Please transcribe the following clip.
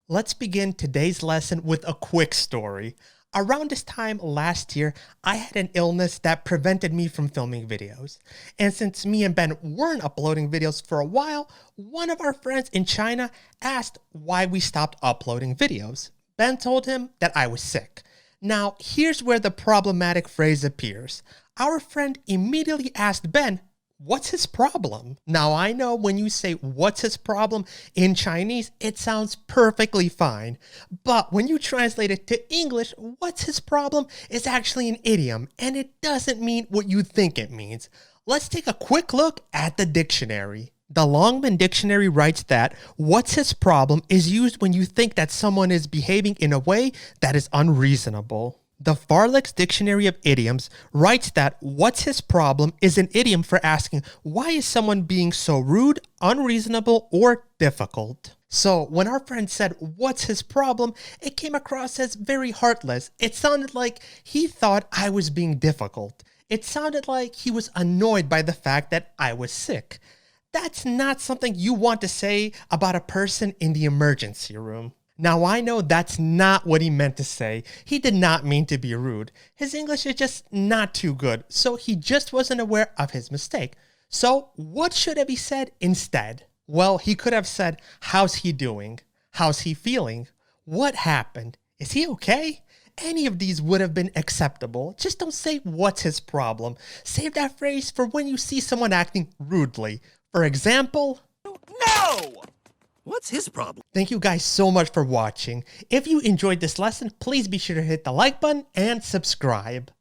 Let's begin today's lesson with a quick story. Around this time last year, I had an illness that prevented me from filming videos. And since me and Ben weren't uploading videos for a while, one of our friends in China asked why we stopped uploading videos. Ben told him that I was sick. Now, here's where the problematic phrase appears. Our friend immediately asked Ben, what's his problem? Now, I know when you say what's his problem in Chinese, it sounds perfectly fine. But when you translate it to English, what's his problem is actually an idiom, and it doesn't mean what you think it means. Let's take a quick look at the dictionary. The Longman Dictionary writes that what's his problem is used when you think that someone is behaving in a way that is unreasonable. The Farlex Dictionary of Idioms writes that what's his problem is an idiom for asking why is someone being so rude, unreasonable, or difficult. So when our friend said what's his problem, it came across as very heartless. It sounded like he thought I was being difficult. It sounded like he was annoyed by the fact that I was sick. That's not something you want to say about a person in the emergency room. Now, I know that's not what he meant to say. He did not mean to be rude. His English is just not too good, so he just wasn't aware of his mistake. So, what should have he said instead? Well, he could have said, how's he doing? How's he feeling? What happened? Is he okay? Any of these would have been acceptable. Just don't say what's his problem. Save that phrase for when you see someone acting rudely. For example, No! What's his problem? Thank you guys so much for watching. If you enjoyed this lesson, please be sure to hit the like button and subscribe.